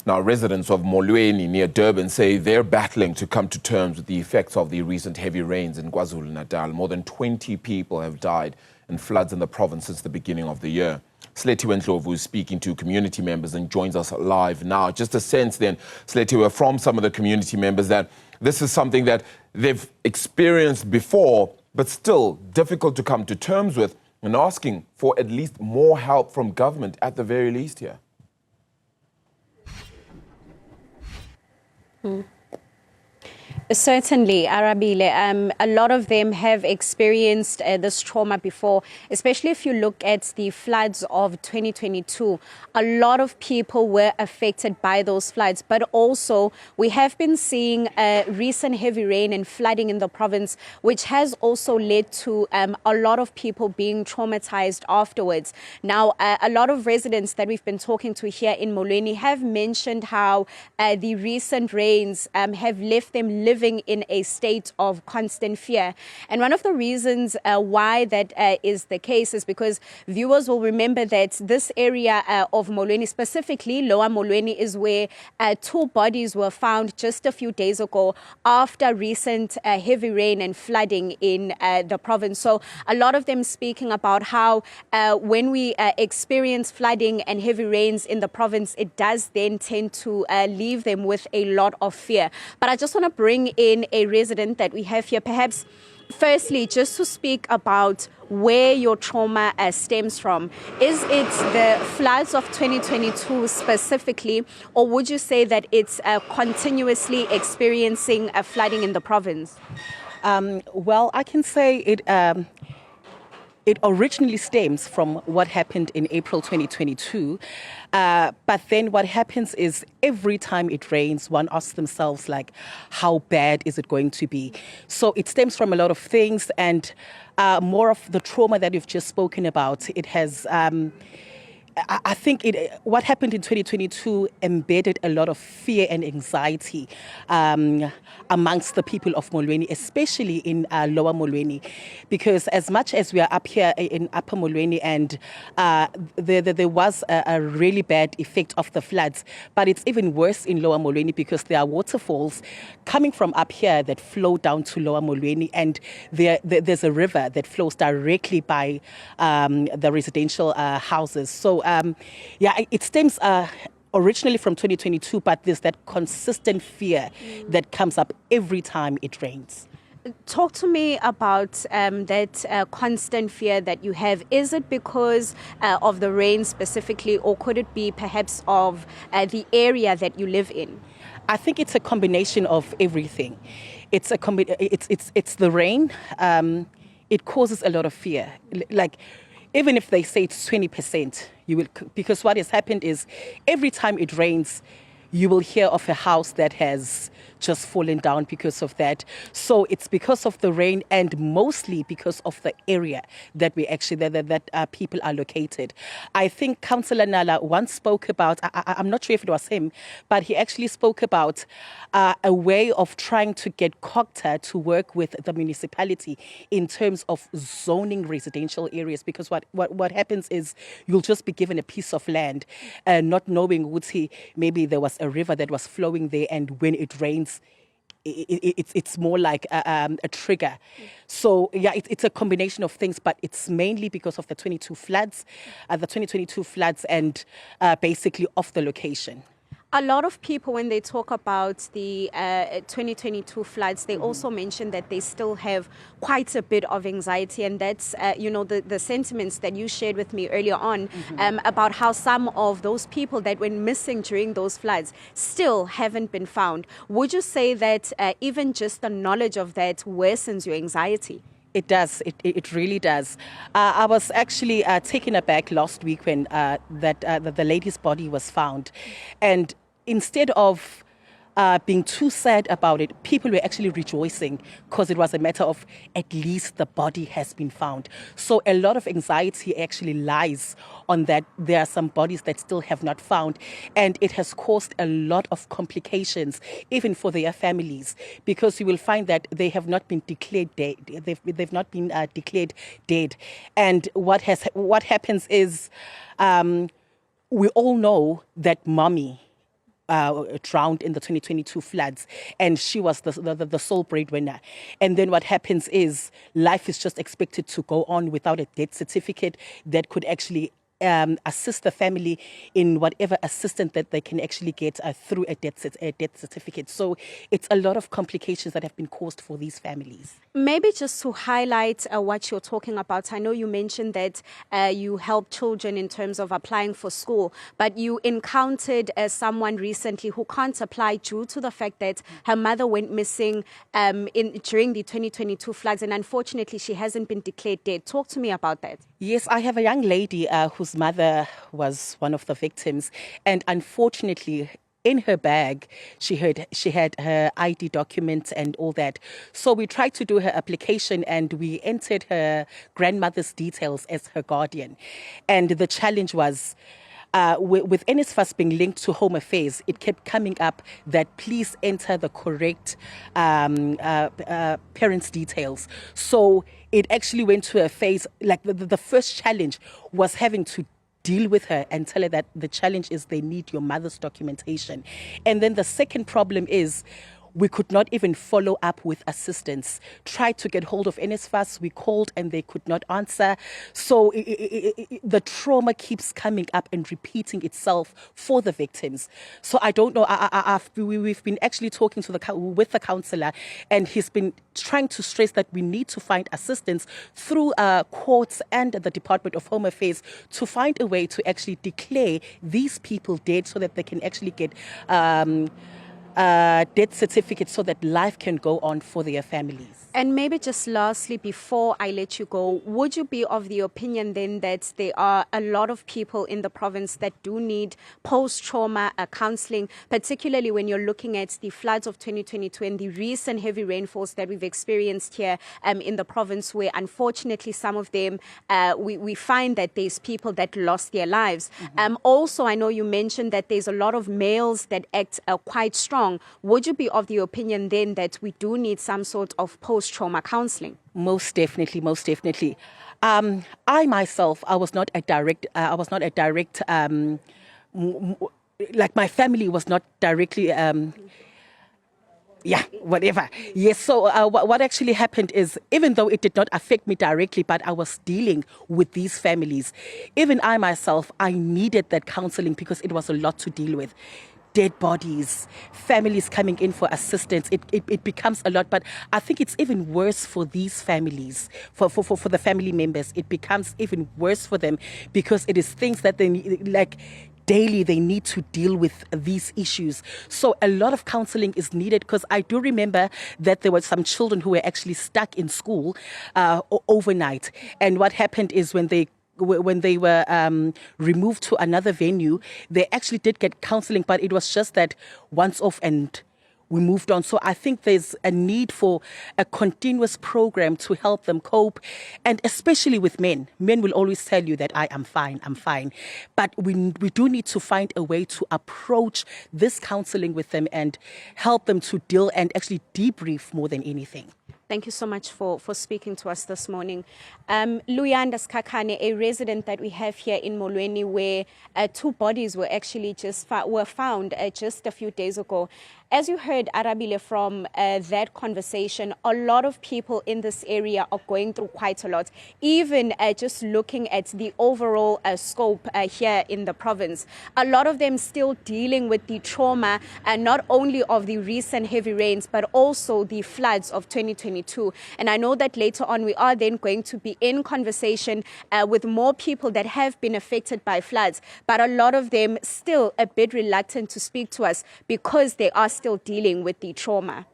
Now, residents of Molweni near Durban say they're battling to come to terms with the effects of the recent heavy rains in KwaZulu-Natal. More than 20 people have died in floods in the province since the beginning of the year. Silethiwe Ndlovu is speaking to community members and joins us live now. Just a sense then, Silethiwe, from some of the community members that this is something that they've experienced before, but still difficult to come to terms with, and asking for at least more help from government at the very least here. Certainly, Arabile. A lot of them have experienced this trauma before, especially if you look at the floods of 2022. A lot of people were affected by those floods, but also we have been seeing recent heavy rain and flooding in the province, which has also led to a lot of people being traumatized afterwards. Now, a lot of residents that we've been talking to here in Molweni have mentioned how the recent rains have left them living in a state of constant fear. And one of the reasons why that is the case is because viewers will remember that this area of Molweni, specifically Lower Molweni, is where two bodies were found just a few days ago after recent heavy rain and flooding in the province. So a lot of them speaking about how when we experience flooding and heavy rains in the province, it does then tend to leave them with a lot of fear. But I just want to bring in a resident that we have here, perhaps firstly, just to speak about where your trauma stems from. Is it the floods of 2022 specifically, or would you say that it's continuously experiencing a flooding in the province? Well, I can say it originally stems from what happened in April 2022. But then what happens is every time it rains, one asks themselves, like, how bad is it going to be? So it stems from a lot of things, and more of the trauma that you've just spoken about. It has... I think what happened in 2022 embedded a lot of fear and anxiety amongst the people of Molweni, especially in Lower Molweni, because as much as we are up here in Upper Molweni and there was a really bad effect of the floods, but it's even worse in Lower Molweni because there are waterfalls coming from up here that flow down to Lower Molweni, and there's a river that flows directly by the residential houses. So it stems originally from 2022, but there's that consistent fear that comes up every time it rains. Talk to me about that constant fear that you have. Is it because of the rain specifically, or could it be perhaps of the area that you live in? I think it's a combination of everything. It's the rain. It causes a lot of fear. Like, even if they say it's 20%, because what has happened is every time it rains, you will hear of a house that has just fallen down because of that. So it's because of the rain, and mostly because of the area that we actually that people are located. I think Councillor Nala once spoke about, I'm not sure if it was him, but he actually spoke about a way of trying to get COGTA to work with the municipality in terms of zoning residential areas, because what happens is you'll just be given a piece of land and not knowing maybe there was a river that was flowing there, and when it rains, it's more like a trigger. So yeah, it's a combination of things, but it's mainly because of the 2022 floods, and basically of the location. A lot of people, when they talk about the 2022 floods, they also mention that they still have quite a bit of anxiety. And that's, the sentiments that you shared with me earlier on about how some of those people that went missing during those floods still haven't been found. Would you say that even just the knowledge of that worsens your anxiety? It does. It really does. I was actually taken aback last week when the lady's body was found. And instead of being too sad about it, people were actually rejoicing because it was a matter of at least the body has been found. So a lot of anxiety actually lies on that there are some bodies that still have not found, and it has caused a lot of complications even for their families, because you will find that they have not been declared dead. They've not been declared dead. And what happens is we all know that mommy drowned in the 2022 floods, and she was the sole breadwinner. And then what happens is life is just expected to go on without a death certificate that could actually assist the family in whatever assistance that they can actually get through a death certificate. So it's a lot of complications that have been caused for these families. Maybe just to highlight what you're talking about, I know you mentioned that you help children in terms of applying for school, but you encountered someone recently who can't apply due to the fact that her mother went missing during the 2022 floods, and unfortunately she hasn't been declared dead. Talk to me about that. Yes, I have a young lady whose mother was one of the victims, and unfortunately in her bag she had her ID documents and all that. So we tried to do her application and we entered her grandmother's details as her guardian. And the challenge was with NSFAS being linked to Home Affairs, it kept coming up that please enter the correct parents' details. So it actually went to a phase, like the first challenge was having to deal with her and tell her that the challenge is they need your mother's documentation. And then the second problem is we could not even follow up with assistance. Tried to get hold of NSFAS, we called and they could not answer. So the trauma keeps coming up and repeating itself for the victims. So I don't know, we've been actually talking to with the counsellor, and he's been trying to stress that we need to find assistance through courts and the Department of Home Affairs to find a way to actually declare these people dead so that they can actually get death certificates so that life can go on for their families. And maybe just lastly, before I let you go, would you be of the opinion then that there are a lot of people in the province that do need post-trauma counselling, particularly when you're looking at the floods of 2022 and the recent heavy rainfalls that we've experienced here in the province, where unfortunately some of them, we find that there's people that lost their lives. Mm-hmm. Also, I know you mentioned that there's a lot of males that act quite strong. Would you be of the opinion then that we do need some sort of post-trauma counselling? Most definitely, most definitely. I myself, I was not a direct, like my family was not directly, whatever. Yes, so what actually happened is, even though it did not affect me directly, but I was dealing with these families, even I myself, I needed that counselling because it was a lot to deal with. Dead bodies, families coming in for assistance, it becomes a lot. But I think it's even worse for these families, for the family members. It becomes even worse for them because it is things that they need, like daily they need to deal with these issues. So a lot of counseling is needed, because I do remember that there were some children who were actually stuck in school overnight. And what happened is when they were removed to another venue, they actually did get counseling, but it was just that once off and we moved on. So I think there's a need for a continuous program to help them cope, and especially with men. Men will always tell you that I'm fine. But we do need to find a way to approach this counseling with them and help them to deal and actually debrief more than anything. Thank you so much for speaking to us this morning. Luyanda Skakane, a resident that we have here in Molweni, where two bodies were actually were found just a few days ago. As you heard, Arabile, from that conversation, a lot of people in this area are going through quite a lot. Even just looking at the overall scope here in the province, a lot of them still dealing with the trauma, not only of the recent heavy rains, but also the floods of 2022. And I know that later on we are then going to be in conversation with more people that have been affected by floods, but a lot of them still a bit reluctant to speak to us because they are still dealing with the trauma.